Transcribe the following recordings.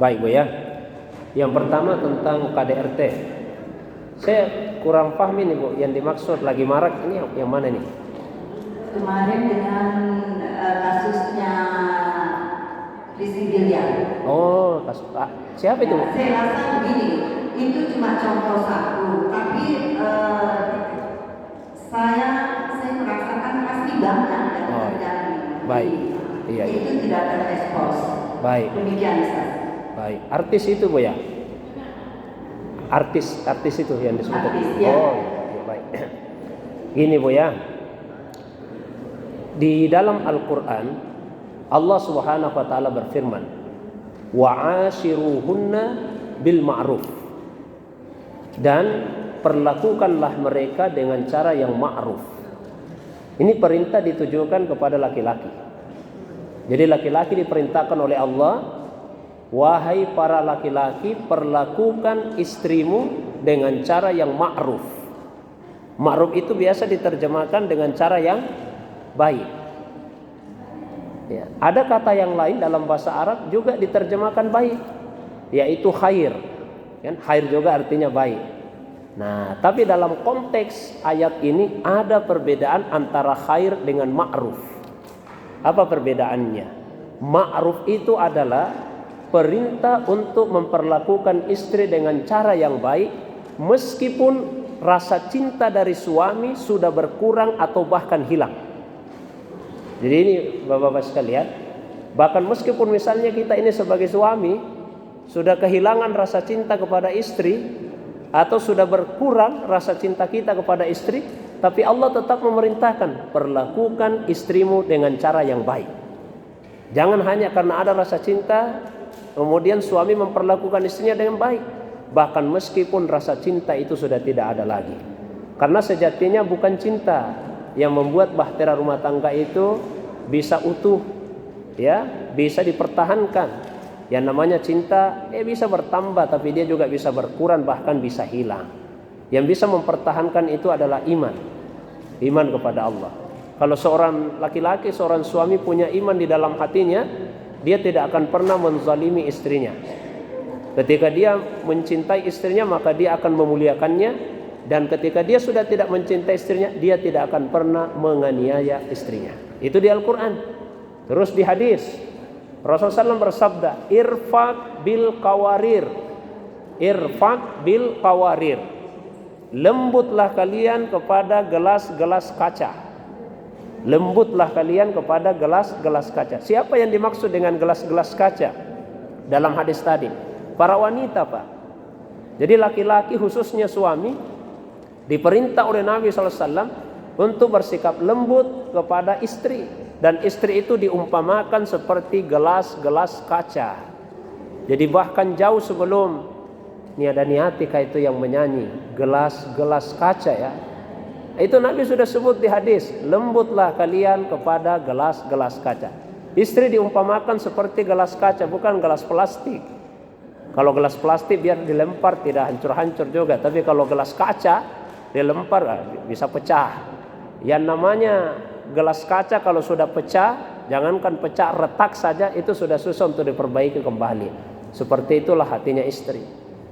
Baik Bu ya. Yang pertama tentang KDRT. Saya kurang paham ini Bu, yang dimaksud lagi marak ini yang mana nih? Kemarin dengan kasusnya Rizky Billiar. Oh, kasus siapa itu Bu? Saya rasa begini, itu cuma contoh satu, tapi saya merasakan pasti banyak yang terjadi. Baik, iya. Itu tidak terekspos. Baik. Demikian Ustaz. Baik, artis itu Bu ya? Artis itu yang disebut. Artis, ya. Oh, ya, baik. Gini Bu ya. Di dalam Al-Qur'an Allah Subhanahu wa taala berfirman, "Wa'ashiruhunna bil ma'ruf." Dan perlakukanlah mereka dengan cara yang ma'ruf. Ini perintah ditujukan kepada laki-laki. Jadi laki-laki diperintahkan oleh Allah, wahai para laki-laki, perlakukan istrimu dengan cara yang ma'ruf. Ma'ruf itu biasa diterjemahkan dengan cara yang baik. Ya, ada kata yang lain dalam bahasa Arab juga diterjemahkan baik, yaitu khair. Kan khair juga artinya baik. Nah, tapi dalam konteks ayat ini ada perbedaan antara khair dengan ma'ruf. Apa perbedaannya? Ma'ruf itu adalah perintah untuk memperlakukan istri dengan cara yang baik, meskipun rasa cinta dari suami sudah berkurang atau bahkan hilang. Jadi ini Bapak-bapak sekalian, bahkan meskipun misalnya kita ini sebagai suami sudah kehilangan rasa cinta kepada istri atau sudah berkurang rasa cinta kita kepada istri, tapi Allah tetap memerintahkan, perlakukan istrimu dengan cara yang baik. Jangan hanya karena ada rasa cinta kemudian suami memperlakukan istrinya dengan baik, bahkan meskipun rasa cinta itu sudah tidak ada lagi. Karena sejatinya bukan cinta yang membuat bahtera rumah tangga itu bisa utuh, ya, bisa dipertahankan. Yang namanya cinta bisa bertambah, tapi dia juga bisa berkurang, bahkan bisa hilang. Yang bisa mempertahankan itu adalah iman kepada Allah. Kalau seorang laki-laki, seorang suami punya iman di dalam hatinya, dia tidak akan pernah menzalimi istrinya. Ketika dia mencintai istrinya, maka dia akan memuliakannya. Dan ketika dia sudah tidak mencintai istrinya, dia tidak akan pernah menganiaya istrinya. Itu di Al-Quran. Terus di hadis Rasulullah SAW bersabda, irfaq bil qawarir, lembutlah kalian kepada gelas-gelas kaca. Lembutlah kalian kepada gelas-gelas kaca. Siapa yang dimaksud dengan gelas-gelas kaca dalam hadis tadi? Para wanita, Pak. Jadi laki-laki, khususnya suami, diperintah oleh Nabi SAW untuk bersikap lembut kepada istri. Dan istri itu diumpamakan seperti gelas-gelas kaca. Jadi bahkan jauh sebelum Niada Niatika itu yang menyanyi gelas-gelas kaca, ya, itu Nabi sudah sebut di hadis, lembutlah kalian kepada gelas-gelas kaca. Istri diumpamakan seperti gelas kaca, bukan gelas plastik. Kalau gelas plastik biar dilempar tidak hancur-hancur juga, tapi kalau gelas kaca dilempar bisa pecah. Yang namanya gelas kaca kalau sudah pecah, jangankan pecah, retak saja itu sudah susah untuk diperbaiki kembali. Seperti itulah hatinya istri.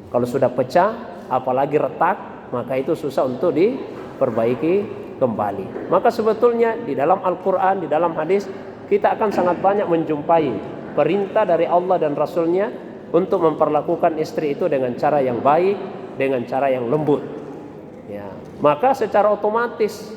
Kalau sudah pecah, apalagi retak, maka itu susah untuk diperbaiki kembali. Maka sebetulnya di dalam Al-Quran, di dalam hadis, kita akan sangat banyak menjumpai perintah dari Allah dan Rasulnya untuk memperlakukan istri itu dengan cara yang baik, dengan cara yang lembut. Ya, maka secara otomatis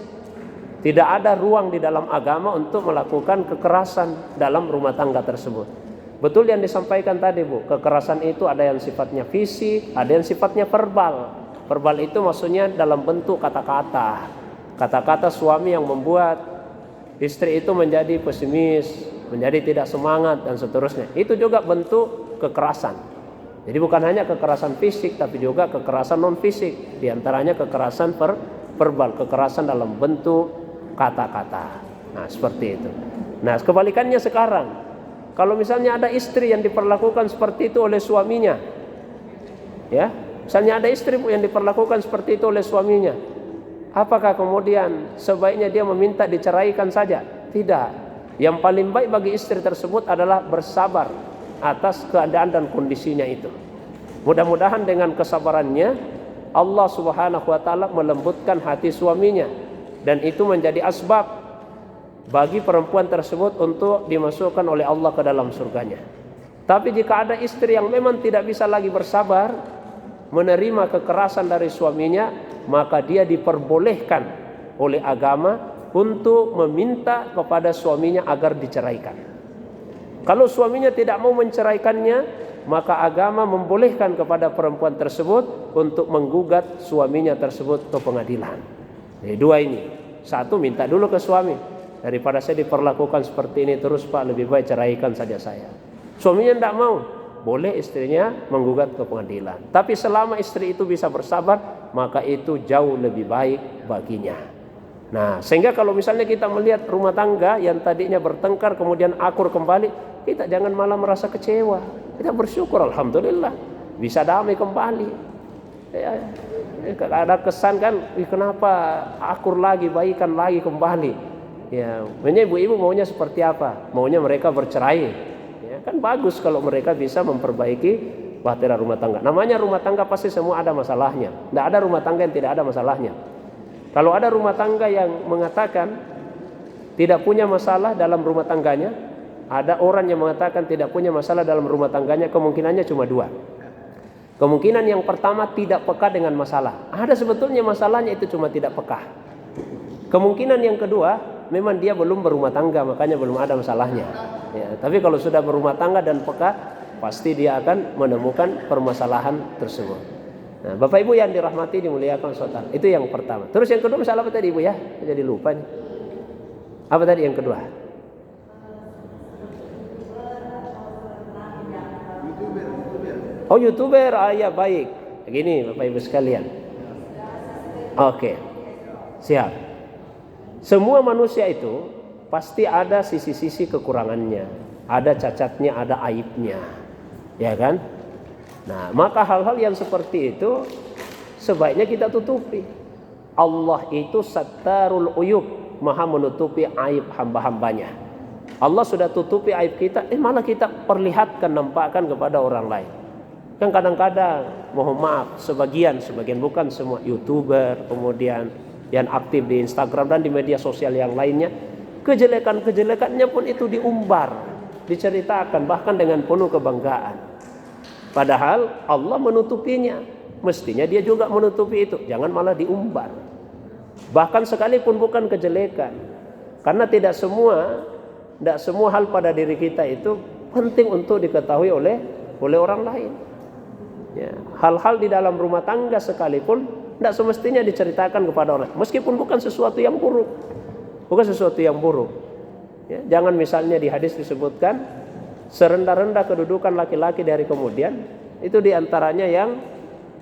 tidak ada ruang di dalam agama untuk melakukan kekerasan dalam rumah tangga tersebut. Betul yang disampaikan tadi Bu, kekerasan itu ada yang sifatnya fisik, ada yang sifatnya verbal. Verbal itu maksudnya dalam bentuk kata-kata. Kata-kata suami yang membuat istri itu menjadi pesimis, menjadi tidak semangat dan seterusnya. Itu juga bentuk kekerasan. Jadi bukan hanya kekerasan fisik, tapi juga kekerasan non fisik. Di antaranya kekerasan verbal, kekerasan dalam bentuk kata-kata. Nah, seperti itu. Nah, kebalikannya sekarang, kalau misalnya ada istri yang diperlakukan seperti itu oleh suaminya, ya, misalnya ada istri yang diperlakukan seperti itu oleh suaminya, apakah kemudian sebaiknya dia meminta diceraikan saja? Tidak. Yang paling baik bagi istri tersebut adalah bersabar atas keadaan dan kondisinya itu. Mudah-mudahan dengan kesabarannya Allah Subhanahu wa taala melembutkan hati suaminya, dan itu menjadi asbab bagi perempuan tersebut untuk dimasukkan oleh Allah ke dalam surganya. Tapi jika ada istri yang memang tidak bisa lagi bersabar menerima kekerasan dari suaminya, maka dia diperbolehkan oleh agama untuk meminta kepada suaminya agar diceraikan. Kalau suaminya tidak mau menceraikannya, maka agama membolehkan kepada perempuan tersebut untuk menggugat suaminya tersebut ke pengadilan. Jadi dua ini. Satu, minta dulu ke suami, daripada saya diperlakukan seperti ini terus Pak, lebih baik ceraikan saja saya. Suaminya tidak mau, boleh istrinya menggugat ke pengadilan. Tapi selama istri itu bisa bersabar, maka itu jauh lebih baik baginya. Nah, sehingga kalau misalnya kita melihat rumah tangga yang tadinya bertengkar kemudian akur kembali, kita jangan malah merasa kecewa. Kita bersyukur, alhamdulillah bisa damai kembali. Ya, ada kesan kan, kenapa akur lagi, baikan lagi kembali. Ya, ibu-ibu maunya seperti apa? Maunya mereka bercerai. Ya, kan bagus kalau mereka bisa memperbaiki bahtera rumah tangga. Namanya rumah tangga pasti semua ada masalahnya. Tidak ada rumah tangga yang tidak ada masalahnya. Kalau ada rumah tangga yang mengatakan tidak punya masalah dalam rumah tangganya, ada orang yang mengatakan tidak punya masalah dalam rumah tangganya, kemungkinannya cuma dua. Kemungkinan yang pertama tidak peka dengan masalah. Ada sebetulnya masalahnya, itu cuma tidak peka. Kemungkinan yang kedua, memang dia belum berumah tangga, makanya belum ada masalahnya. Ya, tapi kalau sudah berumah tangga dan peka, pasti dia akan menemukan permasalahan tersebut. Nah, Bapak Ibu yang dirahmati dimuliakan saudara, itu yang pertama. Terus yang kedua masalah apa tadi Ibu ya? Jadi lupa nih. Apa tadi yang kedua? Oh, YouTuber. Ya baik. Begini Bapak Ibu sekalian. Oke. Siap. Semua manusia itu pasti ada sisi-sisi kekurangannya, ada cacatnya, ada aibnya. Ya kan? Nah, maka hal-hal yang seperti itu sebaiknya kita tutupi. Allah itu Sattarul Uyub, Maha menutupi aib hamba-hambanya. Allah sudah tutupi aib kita, malah kita perlihatkan, nampakkan kepada orang lain. Kan kadang-kadang, mohon maaf, sebagian bukan semua YouTuber, kemudian yang aktif di Instagram dan di media sosial yang lainnya, kejelekan-kejelekannya pun itu diumbar, diceritakan, bahkan dengan penuh kebanggaan. Padahal Allah menutupinya. Mestinya dia juga menutupi itu. Jangan malah diumbar. Bahkan sekalipun bukan kejelekan. Karena tidak semua hal pada diri kita itu penting untuk diketahui oleh orang lain. Ya, hal-hal di dalam rumah tangga sekalipun tidak semestinya diceritakan kepada orang. Meskipun bukan sesuatu yang buruk. Bukan sesuatu yang buruk. Ya, jangan misalnya di hadis disebutkan serendah-rendah kedudukan laki-laki dari kemudian, itu diantaranya yang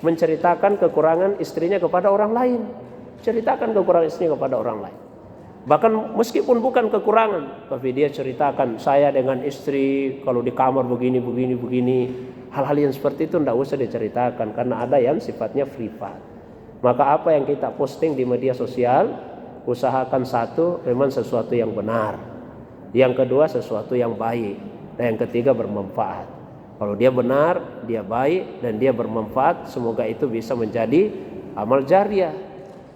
menceritakan kekurangan istrinya kepada orang lain. Ceritakan kekurangan istrinya kepada orang lain. Bahkan meskipun bukan kekurangan, tapi dia ceritakan, saya dengan istri kalau di kamar begini. Hal-hal yang seperti itu tidak usah diceritakan, karena ada yang sifatnya privat. Maka apa yang kita posting di media sosial, usahakan satu, memang sesuatu yang benar. Yang kedua, sesuatu yang baik. Dan yang ketiga, bermanfaat. Kalau dia benar, dia baik, dan dia bermanfaat, semoga itu bisa menjadi amal jariah.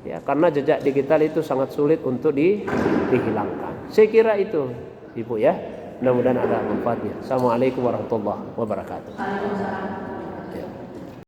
Ya, karena jejak digital itu sangat sulit untuk dihilangkan. Saya kira itu, Ibu ya. Mudah-mudahan ada manfaatnya. Assalamualaikum warahmatullahi wabarakatuh.